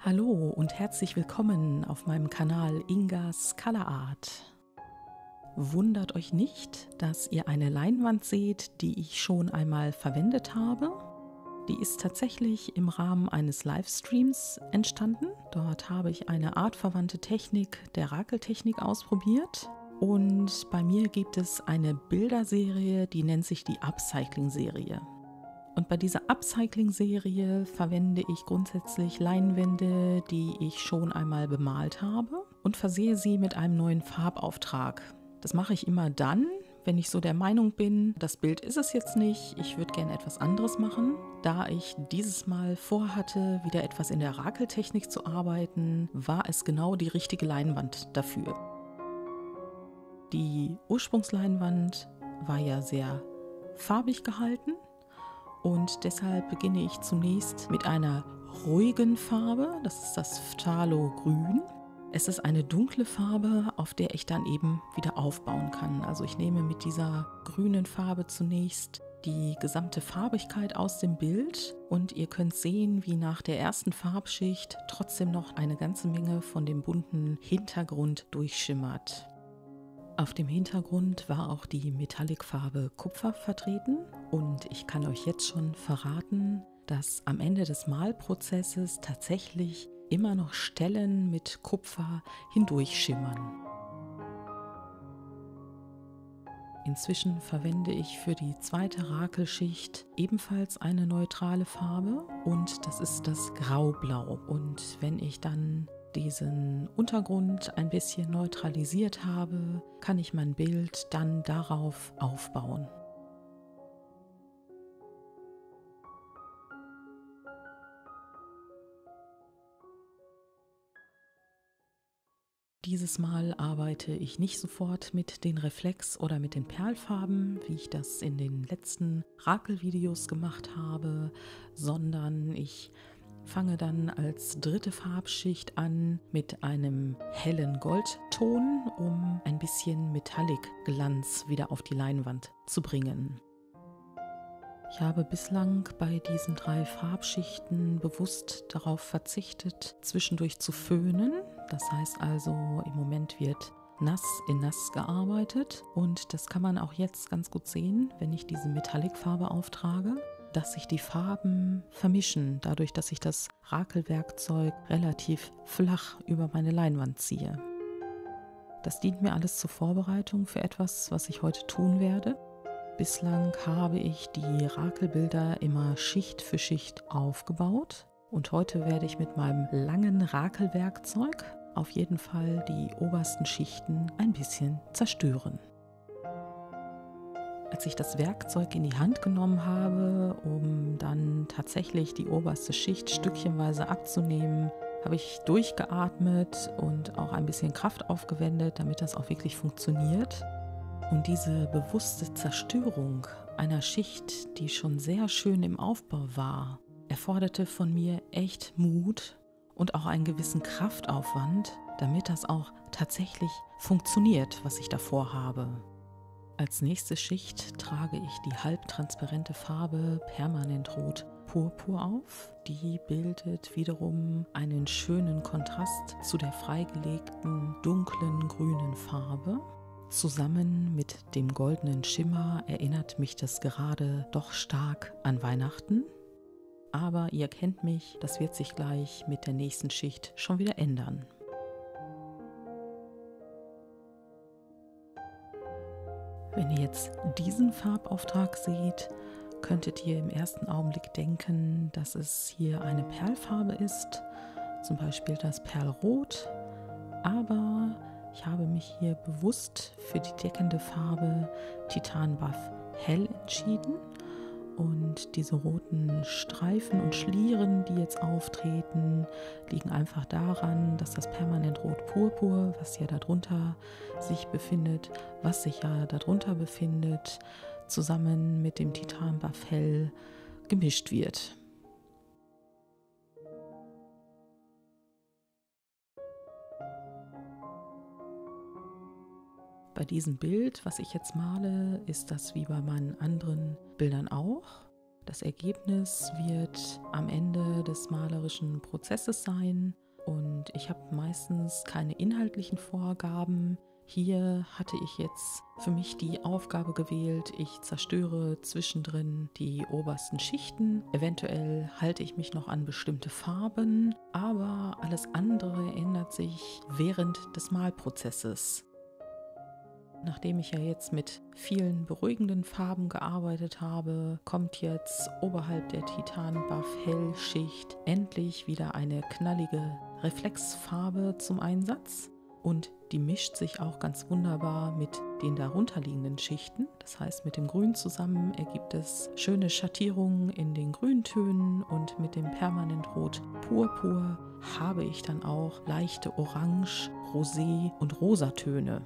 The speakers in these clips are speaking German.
Hallo und herzlich willkommen auf meinem Kanal Ingas Color Art. Wundert euch nicht, dass ihr eine Leinwand seht, die ich schon einmal verwendet habe. Die ist tatsächlich im Rahmen eines Livestreams entstanden. Dort habe ich eine artverwandte Technik der Rakeltechnik ausprobiert. Und bei mir gibt es eine Bilderserie, die nennt sich die Upcycling-Serie. Und bei dieser Upcycling-Serie verwende ich grundsätzlich Leinwände, die ich schon einmal bemalt habe und versehe sie mit einem neuen Farbauftrag. Das mache ich immer dann, wenn ich so der Meinung bin, das Bild ist es jetzt nicht, ich würde gerne etwas anderes machen. Da ich dieses Mal vorhatte, wieder etwas in der Rakeltechnik zu arbeiten, war es genau die richtige Leinwand dafür. Die Ursprungsleinwand war ja sehr farbig gehalten. Und deshalb beginne ich zunächst mit einer ruhigen Farbe, das ist das Phthalo-Grün. Es ist eine dunkle Farbe, auf der ich dann eben wieder aufbauen kann. Also ich nehme mit dieser grünen Farbe zunächst die gesamte Farbigkeit aus dem Bild und ihr könnt sehen, wie nach der ersten Farbschicht trotzdem noch eine ganze Menge von dem bunten Hintergrund durchschimmert. Auf dem Hintergrund war auch die Metallic-Farbe Kupfer vertreten und ich kann euch jetzt schon verraten, dass am Ende des Malprozesses tatsächlich immer noch Stellen mit Kupfer hindurchschimmern. Inzwischen verwende ich für die zweite Rakelschicht ebenfalls eine neutrale Farbe und das ist das Graublau. Und wenn ich dann diesen Untergrund ein bisschen neutralisiert habe, kann ich mein Bild dann darauf aufbauen. Dieses Mal arbeite ich nicht sofort mit den Reflex- oder mit den Perlfarben, wie ich das in den letzten Rakelvideos gemacht habe, sondern ich fange dann als dritte Farbschicht an mit einem hellen Goldton, um ein bisschen Metallic-Glanz wieder auf die Leinwand zu bringen. Ich habe bislang bei diesen 3 Farbschichten bewusst darauf verzichtet, zwischendurch zu föhnen. Das heißt also, im Moment wird nass in nass gearbeitet und das kann man auch jetzt ganz gut sehen, wenn ich diese Metallic-Farbe auftrage, dass sich die Farben vermischen, dadurch, dass ich das Rakelwerkzeug relativ flach über meine Leinwand ziehe. Das dient mir alles zur Vorbereitung für etwas, was ich heute tun werde. Bislang habe ich die Rakelbilder immer Schicht für Schicht aufgebaut und heute werde ich mit meinem langen Rakelwerkzeug auf jeden Fall die obersten Schichten ein bisschen zerstören. Als ich das Werkzeug in die Hand genommen habe, um dann tatsächlich die oberste Schicht stückchenweise abzunehmen, habe ich durchgeatmet und auch ein bisschen Kraft aufgewendet, damit das auch wirklich funktioniert. Und diese bewusste Zerstörung einer Schicht, die schon sehr schön im Aufbau war, erforderte von mir echt Mut und auch einen gewissen Kraftaufwand, damit das auch tatsächlich funktioniert, was ich davor habe. Als nächste Schicht trage ich die halbtransparente Farbe Permanentrot Purpur auf. Die bildet wiederum einen schönen Kontrast zu der freigelegten dunklen grünen Farbe. Zusammen mit dem goldenen Schimmer erinnert mich das gerade doch stark an Weihnachten. Aber ihr kennt mich, das wird sich gleich mit der nächsten Schicht schon wieder ändern. Wenn ihr jetzt diesen Farbauftrag seht, könntet ihr im ersten Augenblick denken, dass es hier eine Perlfarbe ist, zum Beispiel das Perlrot, aber ich habe mich hier bewusst für die deckende Farbe Titan Buff Hell entschieden und diese roten Streifen und Schlieren, die jetzt auftreten, liegen einfach daran, dass das Permanentrot Purpur, was ja darunter sich befindet, zusammen mit dem Titan Buff Hell gemischt wird. Bei diesem Bild, was ich jetzt male, ist das wie bei meinen anderen Bildern auch. Das Ergebnis wird am Ende des malerischen Prozesses sein und ich habe meistens keine inhaltlichen Vorgaben. Hier hatte ich jetzt für mich die Aufgabe gewählt, ich zerstöre zwischendrin die obersten Schichten. Eventuell halte ich mich noch an bestimmte Farben, aber alles andere ändert sich während des Malprozesses. Nachdem ich ja jetzt mit vielen beruhigenden Farben gearbeitet habe, kommt jetzt oberhalb der Titan-Buff-Hellschicht endlich wieder eine knallige Reflexfarbe zum Einsatz. Und die mischt sich auch ganz wunderbar mit den darunterliegenden Schichten. Das heißt, mit dem Grün zusammen ergibt es schöne Schattierungen in den Grüntönen und mit dem Permanentrot Purpur habe ich dann auch leichte Orange-, Rosé- und Rosatöne.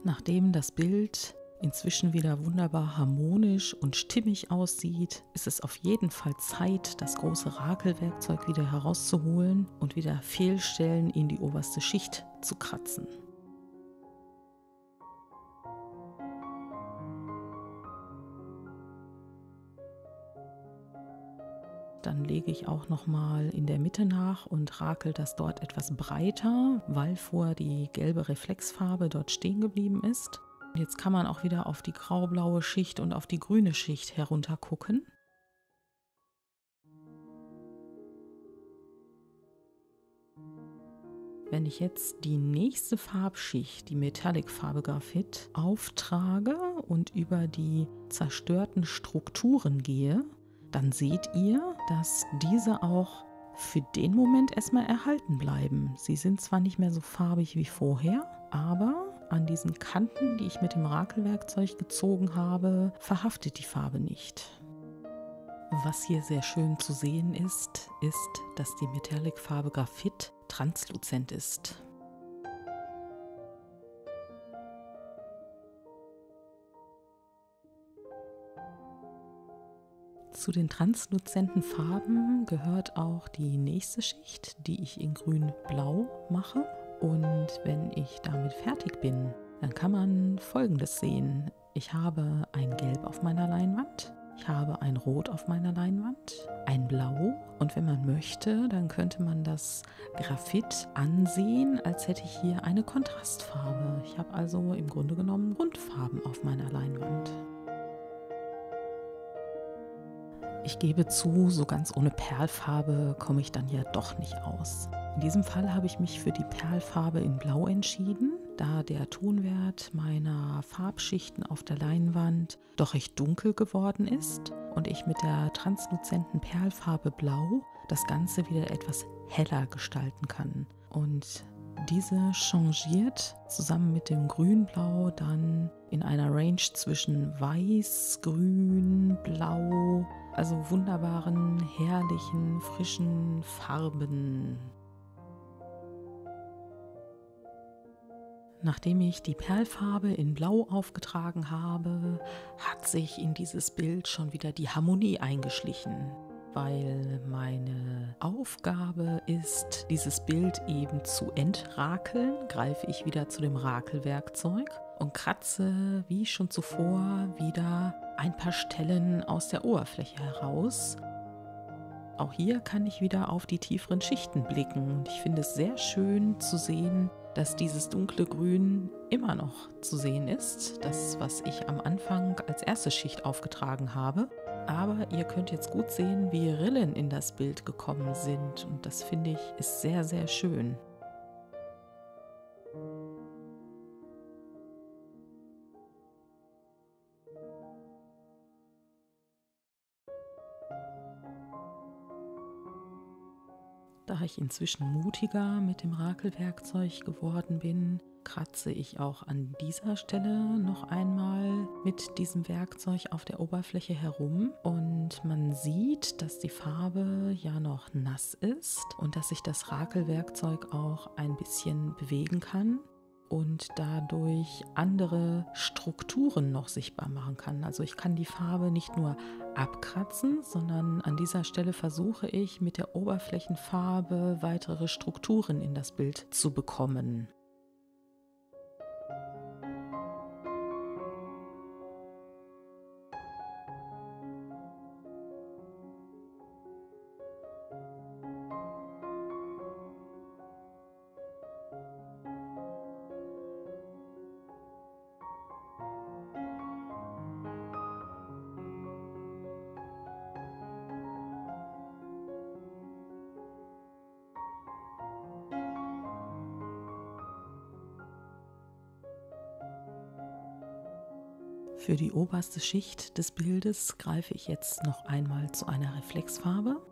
Nachdem das Bild inzwischen wieder wunderbar harmonisch und stimmig aussieht, ist es auf jeden Fall Zeit, das große Rakelwerkzeug wieder herauszuholen und wieder Fehlstellen in die oberste Schicht zu kratzen. Dann lege ich auch nochmal in der Mitte nach und rakel das dort etwas breiter, weil vorher die gelbe Reflexfarbe dort stehen geblieben ist. Jetzt kann man auch wieder auf die graublaue Schicht und auf die grüne Schicht herunter gucken. Wenn ich jetzt die nächste Farbschicht, die Metallic-Farbe Graphit, auftrage und über die zerstörten Strukturen gehe, dann seht ihr, dass diese auch für den Moment erstmal erhalten bleiben. Sie sind zwar nicht mehr so farbig wie vorher, aber an diesen Kanten, die ich mit dem Rakelwerkzeug gezogen habe, verhaftet die Farbe nicht. Was hier sehr schön zu sehen ist, dass die Metallic-Farbe Graphit transluzent ist. Zu den transluzenten Farben gehört auch die nächste Schicht, die ich in grün-blau mache. Und wenn ich damit fertig bin, dann kann man Folgendes sehen. Ich habe ein Gelb auf meiner Leinwand, ich habe ein Rot auf meiner Leinwand, ein Blau und wenn man möchte, dann könnte man das Graphit ansehen, als hätte ich hier eine Kontrastfarbe. Ich habe also im Grunde genommen Grundfarben auf meiner Leinwand. Ich gebe zu, so ganz ohne Perlfarbe komme ich dann ja doch nicht aus. In diesem Fall habe ich mich für die Perlfarbe in Blau entschieden, da der Tonwert meiner Farbschichten auf der Leinwand doch recht dunkel geworden ist und ich mit der transluzenten Perlfarbe Blau das Ganze wieder etwas heller gestalten kann. Und diese changiert zusammen mit dem Grün-Blau dann in einer Range zwischen Weiß, Grün, Blau, also wunderbaren, herrlichen, frischen Farben. Nachdem ich die Perlfarbe in Blau aufgetragen habe, hat sich in dieses Bild schon wieder die Harmonie eingeschlichen. Weil meine Aufgabe ist, dieses Bild eben zu entrakeln, greife ich wieder zu dem Rakelwerkzeug und kratze, wie schon zuvor, wieder ein paar Stellen aus der Oberfläche heraus. Auch hier kann ich wieder auf die tieferen Schichten blicken und ich finde es sehr schön zu sehen, dass dieses dunkle Grün immer noch zu sehen ist, das, was ich am Anfang als erste Schicht aufgetragen habe. Aber ihr könnt jetzt gut sehen, wie Rillen in das Bild gekommen sind und das finde ich ist sehr, sehr schön. Da ich inzwischen mutiger mit dem Rakelwerkzeug geworden bin, kratze ich auch an dieser Stelle noch einmal mit diesem Werkzeug auf der Oberfläche herum und man sieht, dass die Farbe ja noch nass ist und dass sich das Rakelwerkzeug auch ein bisschen bewegen kann. und dadurch andere Strukturen noch sichtbar machen kann. Also ich kann die Farbe nicht nur abkratzen, sondern an dieser Stelle versuche ich mit der Oberflächenfarbe weitere Strukturen in das Bild zu bekommen. Für die oberste Schicht des Bildes greife ich jetzt noch einmal zu einer Reflexfarbe.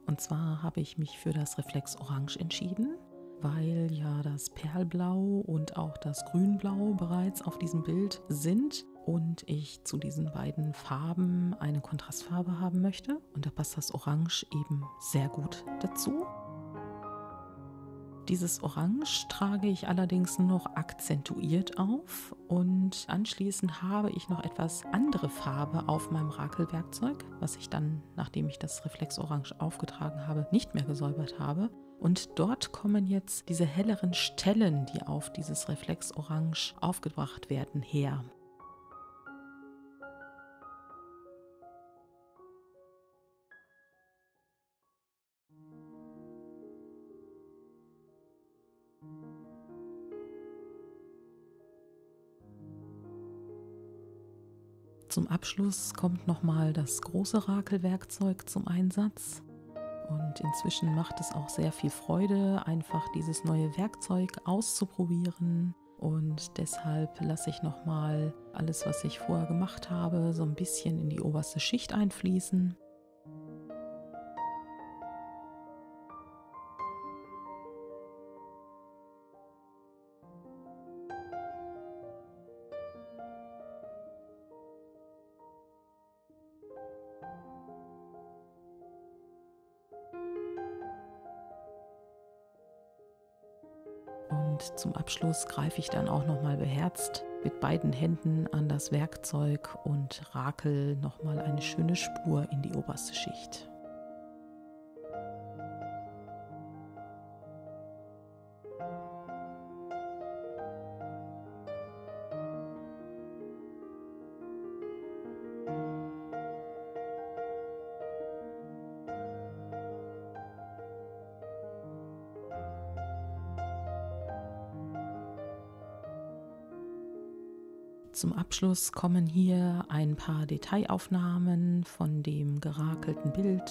Und zwar habe ich mich für das Reflex Orange entschieden, weil ja das Perlblau und auch das Grünblau bereits auf diesem Bild sind und ich zu diesen beiden Farben eine Kontrastfarbe haben möchte. Und da passt das Orange eben sehr gut dazu. Dieses Orange trage ich allerdings noch akzentuiert auf und anschließend habe ich noch etwas andere Farbe auf meinem Rakelwerkzeug, was ich dann, nachdem ich das Reflex Orange aufgetragen habe, nicht mehr gesäubert habe. Und dort kommen jetzt diese helleren Stellen, die auf dieses Reflex Orange aufgebracht werden, her. Zum Abschluss kommt nochmal das große Rakelwerkzeug zum Einsatz. Und inzwischen macht es auch sehr viel Freude, einfach dieses neue Werkzeug auszuprobieren. Und deshalb lasse ich nochmal alles, was ich vorher gemacht habe, so ein bisschen in die oberste Schicht einfließen. Und zum Abschluss greife ich dann auch nochmal beherzt mit beiden Händen an das Werkzeug und rakel nochmal eine schöne Spur in die oberste Schicht. Zum Abschluss kommen hier ein paar Detailaufnahmen von dem gerakelten Bild.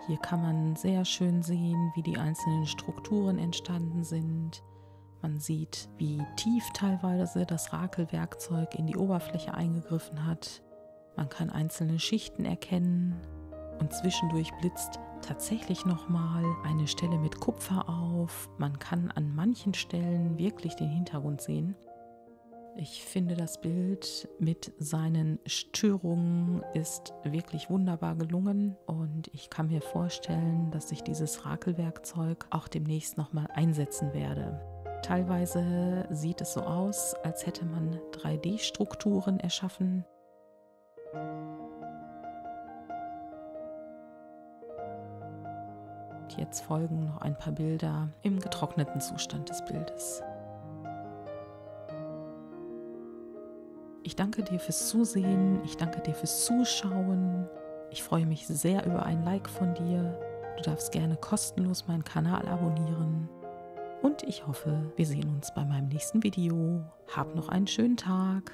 Hier kann man sehr schön sehen, wie die einzelnen Strukturen entstanden sind. Man sieht, wie tief teilweise das Rakelwerkzeug in die Oberfläche eingegriffen hat. Man kann einzelne Schichten erkennen und zwischendurch blitzt tatsächlich nochmal eine Stelle mit Kupfer auf. Man kann an manchen Stellen wirklich den Hintergrund sehen. Ich finde, das Bild mit seinen Störungen ist wirklich wunderbar gelungen und ich kann mir vorstellen, dass ich dieses Rakelwerkzeug auch demnächst nochmal einsetzen werde. Teilweise sieht es so aus, als hätte man 3D-Strukturen erschaffen. Und jetzt folgen noch ein paar Bilder im getrockneten Zustand des Bildes. Ich danke dir fürs Zusehen, ich danke dir fürs Zuschauen. Ich freue mich sehr über ein Like von dir. Du darfst gerne kostenlos meinen Kanal abonnieren. Und ich hoffe, wir sehen uns bei meinem nächsten Video. Hab noch einen schönen Tag.